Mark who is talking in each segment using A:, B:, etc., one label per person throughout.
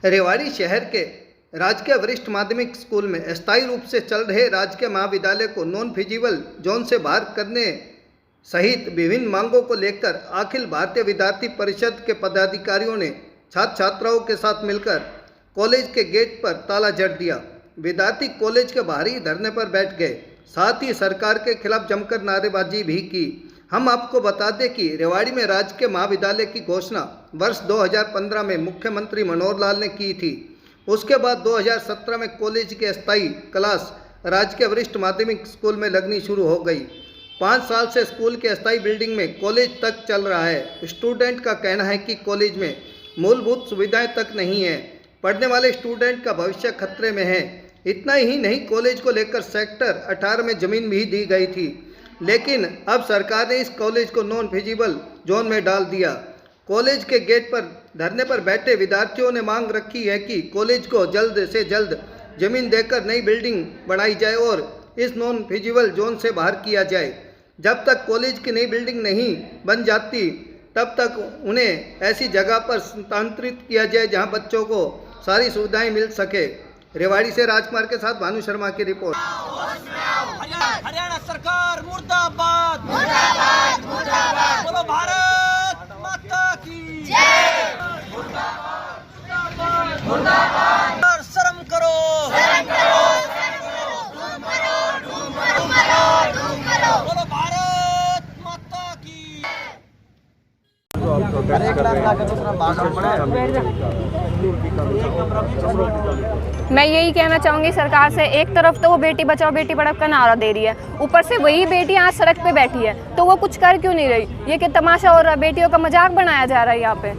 A: रेवाड़ी शहर के राजकीय वरिष्ठ माध्यमिक स्कूल में अस्थायी रूप से चल रहे राजकीय महाविद्यालय को नॉन फिजिबल जोन से बाहर करने सहित विभिन्न मांगों को लेकर अखिल भारतीय विद्यार्थी परिषद के पदाधिकारियों ने छात्र छात्राओं के साथ मिलकर कॉलेज के गेट पर ताला जड़ दिया। विद्यार्थी कॉलेज के बाहर ही धरने पर बैठ गए, साथ ही सरकार के खिलाफ जमकर नारेबाजी भी की। हम आपको बता दें कि रेवाड़ी में राजकीय महाविद्यालय की घोषणा वर्ष 2015 में मुख्यमंत्री मनोहर लाल ने की थी। उसके बाद 2017 में कॉलेज की अस्थायी क्लास राजकीय वरिष्ठ माध्यमिक स्कूल में लगनी शुरू हो गई। 5 साल से स्कूल की अस्थायी बिल्डिंग में कॉलेज तक चल रहा है। स्टूडेंट का कहना है कि कॉलेज में मूलभूत सुविधाएं तक नहीं है, पढ़ने वाले स्टूडेंट का भविष्य खतरे में है। इतना ही नहीं, कॉलेज को लेकर सेक्टर 18 में जमीन भी दी गई थी, लेकिन अब सरकार ने इस कॉलेज को नॉन फिजिबल जोन में डाल दिया। कॉलेज के गेट पर धरने पर बैठे विद्यार्थियों ने मांग रखी है कि कॉलेज को जल्द से जल्द जमीन देकर नई बिल्डिंग बनाई जाए और इस नॉन फिजिबल जोन से बाहर किया जाए। जब तक कॉलेज की नई बिल्डिंग नहीं बन जाती, तब तक उन्हें ऐसी जगह पर स्थानांतरित किया जाए जहां बच्चों को सारी सुविधाएं मिल सके। रेवाड़ी से राजकुमार के साथ भानु शर्मा की रिपोर्ट।
B: हरियाणा सरकार मुर्दाबाद, मुर्दाबाद, मुर्दाबाद। बोलो भारत माता की जय। मुर्दाबाद, मुर्दाबाद, मुर्दाबाद। शर्म करो, शर्म करो, शर्म करो, डूम करो, डूम करो। बोलो भारत माता की।
C: मैं यही कहना चाहूँगी सरकार से, एक तरफ तो वो बेटी बचाओ बेटी पढ़ाओ का नारा दे रही है, ऊपर से वही बेटी आज सड़क पे बैठी है, तो वो कुछ कर क्यों नहीं रही? ये कि तमाशा हो रहा है, बेटियों का मजाक बनाया जा रहा है। यहाँ पे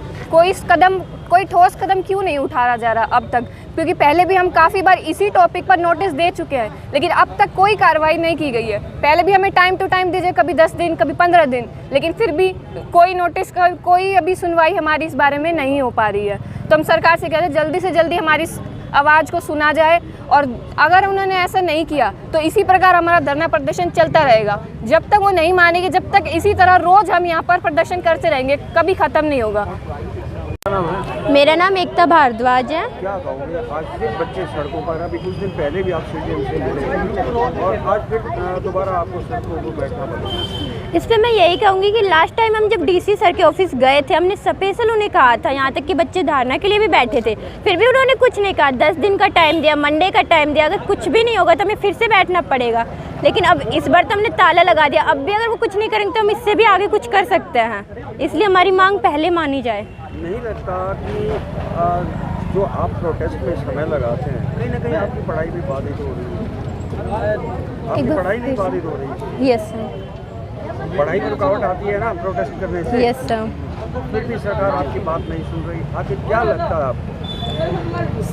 C: कोई ठोस कदम क्यों नहीं उठाया जा रहा अब तक? क्योंकि पहले भी हम काफ़ी बार इसी टॉपिक पर नोटिस दे चुके हैं, लेकिन अब तक कोई कार्रवाई नहीं की गई है। पहले भी हमें टाइम टू टाइम दीजिए, कभी 10 दिन, कभी 15 दिन, लेकिन फिर भी कोई नोटिस का कोई अभी सुनवाई हमारी इस बारे में नहीं हो पा रही है। तो हम सरकार से कहते हैं जल्दी से जल्दी हमारी आवाज़ को सुना जाए, और अगर उन्होंने ऐसा नहीं किया तो इसी प्रकार हमारा धरना प्रदर्शन चलता रहेगा। जब तक वो नहीं मानेंगे, जब तक इसी तरह रोज़ हम यहाँ पर प्रदर्शन करते रहेंगे, कभी ख़त्म नहीं होगा।
D: मेरा नाम एकता भारद्वाज है।
E: क्या कहोगे, आज फिर बच्चे सड़कों पर, अभी कुछ दिन पहले भी आप स्टेडियम से मिले और आज फिर दोबारा आपको सड़कों पर बैठना पड़ा?
D: इस पर मैं यही कहूँगी कि लास्ट टाइम हम जब डीसी सर के ऑफिस गए थे, हमने स्पेशल उन्हें कहा था, यहाँ तक कि बच्चे धारणा के लिए भी बैठे थे, फिर भी उन्होंने कुछ नहीं कहा। 10 दिन का टाइम दिया, मंडे का टाइम दिया, अगर कुछ भी नहीं होगा तो हमें फिर से बैठना पड़ेगा। लेकिन अब इस बार तो हमने ताला लगा दिया, अब भी अगर वो कुछ नहीं करेंगे तो हम इससे भी आगे कुछ कर सकते हैं, इसलिए हमारी मांग पहले मानी जाए।
E: नहीं लगता कि जो आप प्रोटेस्ट में समय लगाते हैं, कहीं ना कहीं आपकी पढ़ाई भी बाधित हो रही है? आपकी पढ़ाई भी बाधित हो रही है?
D: Yes sir.
E: पढ़ाई में रुकावट आती है ना प्रोटेस्ट करने से?
D: Yes sir.
E: फिर भी सरकार आपकी बात नहीं सुन रही, आखिर क्या लगता है आपको?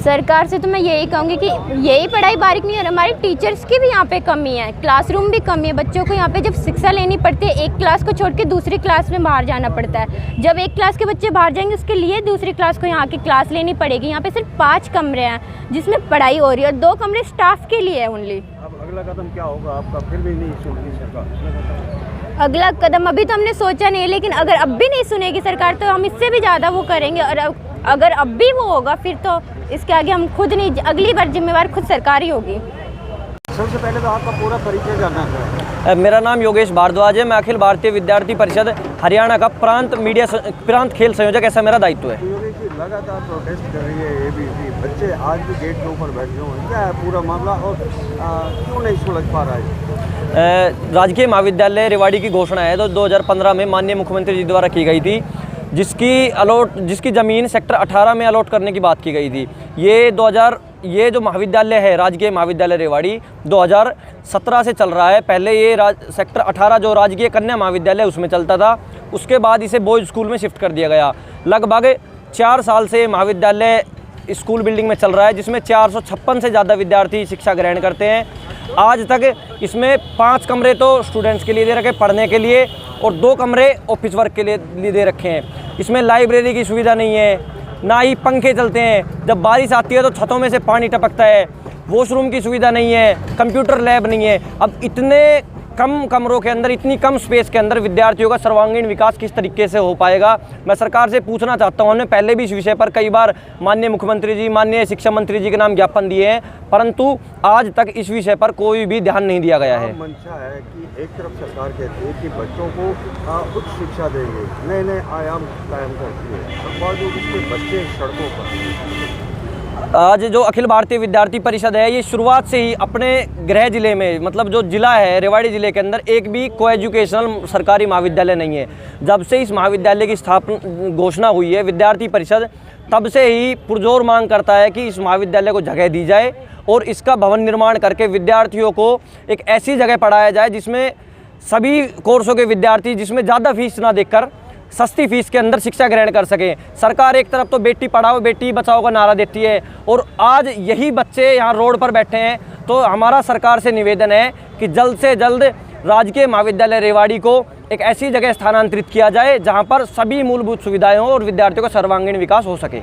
D: सरकार से तो मैं यही कहूँगी कि यही पढ़ाई बारीक नहीं है, हमारे टीचर्स की भी यहाँ पे कमी है, क्लासरूम भी कमी है। बच्चों को यहाँ पे जब शिक्षा लेनी पड़ती है, एक क्लास को छोड़ के दूसरी क्लास में बाहर जाना पड़ता है। जब एक क्लास के बच्चे बाहर जाएंगे, उसके लिए दूसरी क्लास को यहाँ की क्लास लेनी पड़ेगी। यहाँ पे सिर्फ 5 कमरे हैं जिसमें पढ़ाई हो रही है, और 2 कमरे स्टाफ के लिए है ओनली।
E: अब अगला कदम क्या होगा आपका? फिर भी नहीं सुनेगी सरकार?
D: अगला कदम अभी तो हमने सोचा नहीं है, लेकिन अगर अब भी नहीं सुनेगी सरकार तो हम इससे भी ज़्यादा वो करेंगे, और अगर अब भी वो होगा फिर तो इसके आगे हम खुद नहीं, अगली बार जिम्मेवार खुद सरकार ही होगी।
E: सबसे पहले तो आपका पूरा परिचय जानना है।
F: मेरा नाम योगेश भारद्वाज है। मैं अखिल भारतीय विद्यार्थी परिषद हरियाणा का प्रांत खेल संयोजक, ऐसा मेरा दायित्व है।
E: योगेश जी, लगातार प्रोटेस्ट कर रही है एबीसी, बच्चे आज भी गेट के ऊपर बैठे हुए, क्या है पूरा मामला और क्यों नहीं सुलझ पा रहा है?
F: राजकीय महाविद्यालय रेवाड़ी की घोषणा है तो 2015 में माननीय मुख्यमंत्री जी द्वारा की गई थी, जिसकी ज़मीन सेक्टर 18 में अलॉट करने की बात की गई थी। ये जो महाविद्यालय है राजकीय महाविद्यालय रेवाड़ी 2017 से चल रहा है। पहले ये सेक्टर 18 जो राजकीय कन्या महाविद्यालय उसमें चलता था, उसके बाद इसे बॉयज़ स्कूल में शिफ्ट कर दिया गया। लगभग 4 साल से महाविद्यालय स्कूल बिल्डिंग में चल रहा है, जिसमें 456 से ज़्यादा विद्यार्थी शिक्षा ग्रहण करते हैं। आज तक इसमें 5 कमरे तो स्टूडेंट्स के लिए दे रखे पढ़ने के लिए, और 2 कमरे ऑफिस वर्क के लिए दे रखे हैं। इसमें लाइब्रेरी की सुविधा नहीं है, ना ही पंखे चलते हैं, जब बारिश आती है तो छतों में से पानी टपकता है, वॉशरूम की सुविधा नहीं है, कंप्यूटर लैब नहीं है। अब इतने कम कमरों के अंदर, इतनी कम स्पेस के अंदर विद्यार्थियों का सर्वांगीण विकास किस तरीके से हो पाएगा। मैं सरकार से पूछना चाहता हूँ, हमने पहले भी इस विषय पर कई बार माननीय मुख्यमंत्री जी, माननीय शिक्षा मंत्री जी के नाम ज्ञापन दिए हैं, परंतु आज तक इस विषय पर कोई भी ध्यान नहीं दिया गया है।
E: मंशा है कि एक तरफ सरकार कहती है कि बच्चों को उच्च शिक्षा देंगे, नए नए आयाम कायम करती है, और बावजूद इसके बच्चे सड़कों पर।
F: आज जो अखिल भारतीय विद्यार्थी परिषद है, ये शुरुआत से ही अपने गृह जिले में, मतलब जो जिला है रेवाड़ी जिले के अंदर, एक भी को एजुकेशनल सरकारी महाविद्यालय नहीं है। जब से इस महाविद्यालय की स्थापना घोषणा हुई है विद्यार्थी परिषद, तब से ही पुरजोर मांग करता है कि इस महाविद्यालय को जगह दी जाए और इसका भवन निर्माण करके विद्यार्थियों को एक ऐसी जगह पढ़ाया जाए जिसमें सभी कोर्सों के विद्यार्थी, जिसमें ज़्यादा फीस ना देकर सस्ती फीस के अंदर शिक्षा ग्रहण कर सकें। सरकार एक तरफ तो बेटी पढ़ाओ बेटी बचाओ का नारा देती है, और आज यही बच्चे यहाँ रोड पर बैठे हैं। तो हमारा सरकार से निवेदन है कि जल्द से जल्द राजकीय महाविद्यालय रेवाड़ी को एक ऐसी जगह स्थानांतरित किया जाए जहाँ पर सभी मूलभूत सुविधाएं हों और विद्यार्थियों का सर्वांगीण विकास हो सके।